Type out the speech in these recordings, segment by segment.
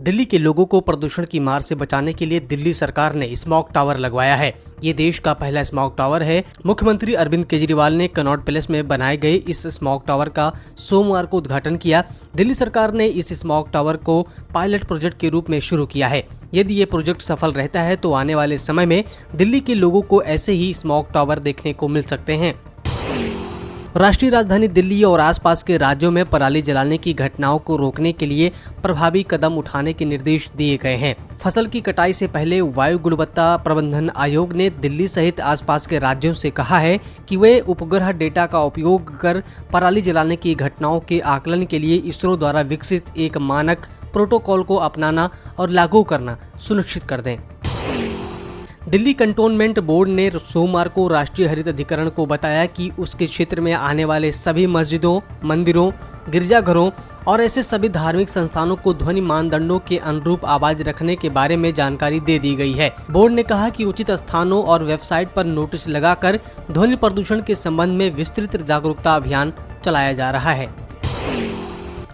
दिल्ली के लोगों को प्रदूषण की मार से बचाने के लिए दिल्ली सरकार ने स्मॉग टावर लगवाया है। ये देश का पहला स्मॉग टावर है। मुख्यमंत्री अरविंद केजरीवाल ने कनॉट पैलेस में बनाए गए इस स्मॉग टावर का सोमवार को उद्घाटन किया। दिल्ली सरकार ने इस स्मॉग टावर को पायलट प्रोजेक्ट के रूप में शुरू किया है। यदि ये प्रोजेक्ट सफल रहता है तो आने वाले समय में दिल्ली के लोगों को ऐसे ही स्मॉग टावर देखने को मिल सकते हैं। राष्ट्रीय राजधानी दिल्ली और आसपास के राज्यों में पराली जलाने की घटनाओं को रोकने के लिए प्रभावी कदम उठाने के निर्देश दिए गए हैं। फसल की कटाई से पहले वायु गुणवत्ता प्रबंधन आयोग ने दिल्ली सहित आसपास के राज्यों से कहा है कि वे उपग्रह डेटा का उपयोग कर पराली जलाने की घटनाओं के आकलन के लिए इसरो द्वारा विकसित एक मानक प्रोटोकॉल को अपनाना और लागू करना सुनिश्चित कर दें। दिल्ली कंटोनमेंट बोर्ड ने सोमवार को राष्ट्रीय हरित अधिकरण को बताया कि उसके क्षेत्र में आने वाले सभी मस्जिदों, मंदिरों, गिरजाघरों और ऐसे सभी धार्मिक संस्थानों को ध्वनि मानदंडों के अनुरूप आवाज रखने के बारे में जानकारी दे दी गई है। बोर्ड ने कहा कि उचित स्थानों और वेबसाइट पर नोटिस लगाकर ध्वनि प्रदूषण के संबंध में विस्तृत जागरूकता अभियान चलाया जा रहा है।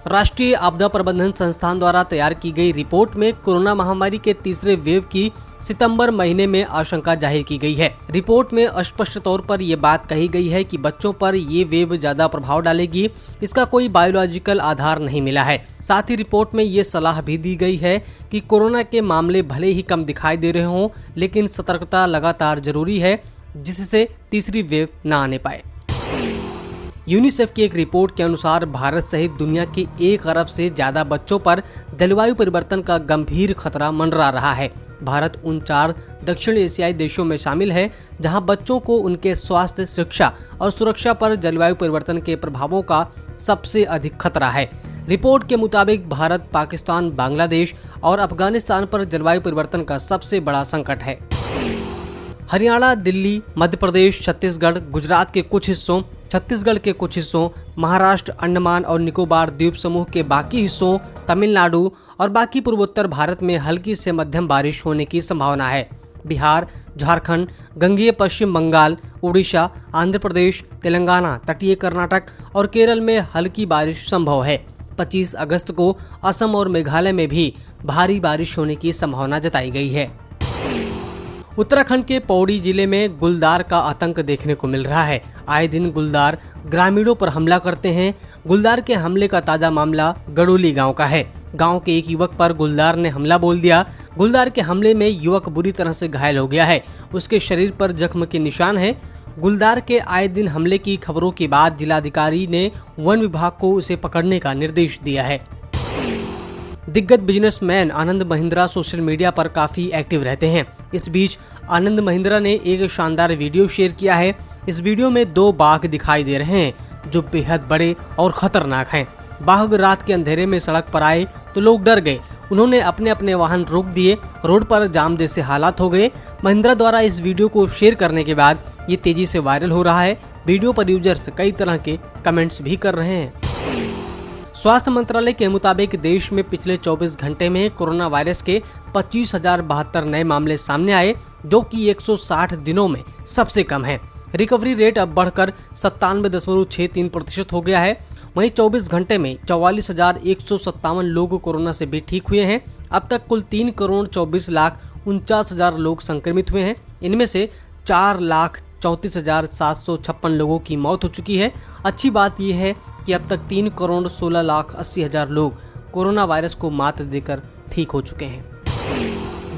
राष्ट्रीय आपदा प्रबंधन संस्थान द्वारा तैयार की गई रिपोर्ट में कोरोना महामारी के तीसरे वेव की सितंबर महीने में आशंका जाहिर की गई है। रिपोर्ट में स्पष्ट तौर पर ये बात कही गई है कि बच्चों पर ये वेव ज्यादा प्रभाव डालेगी। इसका कोई बायोलॉजिकल आधार नहीं मिला है। साथ ही रिपोर्ट में ये सलाह भी दी गई है कि कोरोना के मामले भले ही कम दिखाई दे रहे हों, लेकिन सतर्कता लगातार जरूरी है, जिससे तीसरी वेव न आने पाए। यूनिसेफ की एक रिपोर्ट के अनुसार भारत सहित दुनिया के 1 अरब से ज्यादा बच्चों पर जलवायु परिवर्तन का गंभीर खतरा मंडरा रहा है। भारत उन 4 दक्षिण एशियाई देशों में शामिल है जहां बच्चों को उनके स्वास्थ्य, शिक्षा और सुरक्षा पर जलवायु परिवर्तन के प्रभावों का सबसे अधिक खतरा है। रिपोर्ट के मुताबिक भारत, पाकिस्तान, बांग्लादेश और अफगानिस्तान पर जलवायु परिवर्तन का सबसे बड़ा संकट है। हरियाणा, दिल्ली, मध्य प्रदेश, छत्तीसगढ़, गुजरात के कुछ हिस्सों, छत्तीसगढ़ के कुछ हिस्सों, महाराष्ट्र, अंडमान और निकोबार द्वीप समूह के बाकी हिस्सों, तमिलनाडु और बाकी पूर्वोत्तर भारत में हल्की से मध्यम बारिश होने की संभावना है। बिहार, झारखंड, गंगेय पश्चिम बंगाल, उड़ीसा, आंध्र प्रदेश, तेलंगाना, तटीय कर्नाटक और केरल में हल्की बारिश संभव है। 25 अगस्त को असम और मेघालय में भी भारी बारिश होने की संभावना जताई गई है। उत्तराखंड के पौड़ी जिले में गुलदार का आतंक देखने को मिल रहा है। आए दिन गुलदार ग्रामीणों पर हमला करते हैं। गुलदार के हमले का ताजा मामला गड़ोली गांव का है। गांव के एक युवक पर गुलदार ने हमला बोल दिया। गुलदार के हमले में युवक बुरी तरह से घायल हो गया है। उसके शरीर पर जख्म के निशान हैं। गुलदार के आए दिन हमले की खबरों के बाद जिलाधिकारी ने वन विभाग को उसे पकड़ने का निर्देश दिया है। दिग्गज businessman Anand Mahindra social media पर काफी एक्टिव रहते हैं। इस बीच आनंद महिंद्रा ने एक शानदार वीडियो शेयर किया है। इस वीडियो में 2 बाघ दिखाई दे रहे हैं जो बेहद बड़े और खतरनाक हैं। बाघ रात के अंधेरे में सड़क पर आए तो लोग डर गए। उन्होंने अपने अपने वाहन रोक दिए। रोड पर जाम जैसे हालात हो गए। महिंद्रा द्वारा इस वीडियो को शेयर करने के बाद ये तेजी से वायरल हो रहा है। वीडियो पर यूजर्स कई तरह के कमेंट्स भी कर रहे हैं। स्वास्थ्य मंत्रालय के मुताबिक देश में पिछले 24 घंटे में कोरोना वायरस के 25,072 नए मामले सामने आए, जो कि 160 दिनों में सबसे कम है। रिकवरी रेट अब बढ़कर 97.63% हो गया है। वहीं 24 घंटे में 44,157 लोग कोरोना से भी ठीक हुए हैं। अब तक कुल 3,24,49,000 लोग संक्रमित हुए हैं। इनमें से 4,34,756 लोगों की मौत हो चुकी है। अच्छी बात यह है कि अब तक 3,16,80,000 लोग कोरोना वायरस को मात देकर ठीक हो चुके हैं।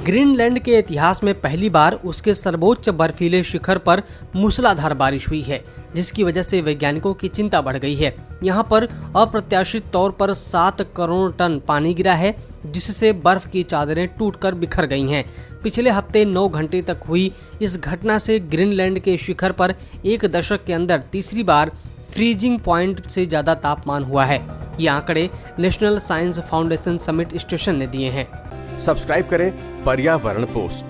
ग्रीनलैंड के इतिहास में पहली बार उसके सर्वोच्च बर्फीले शिखर पर मूसलाधार बारिश हुई है, जिसकी वजह से वैज्ञानिकों की चिंता बढ़ गई है। यहाँ पर अप्रत्याशित तौर पर 7 करोड़ टन पानी गिरा है, जिससे बर्फ की चादरें टूटकर बिखर गई हैं। पिछले हफ्ते 9 घंटे तक हुई इस घटना से ग्रीनलैंड के शिखर पर 1 दशक के अंदर तीसरी बार फ्रीजिंग पॉइंट से ज्यादा तापमान हुआ है। ये आंकड़े national science foundation summit station ने दिए हैं। सब्सक्राइब करें पर्यावरण पोस्ट।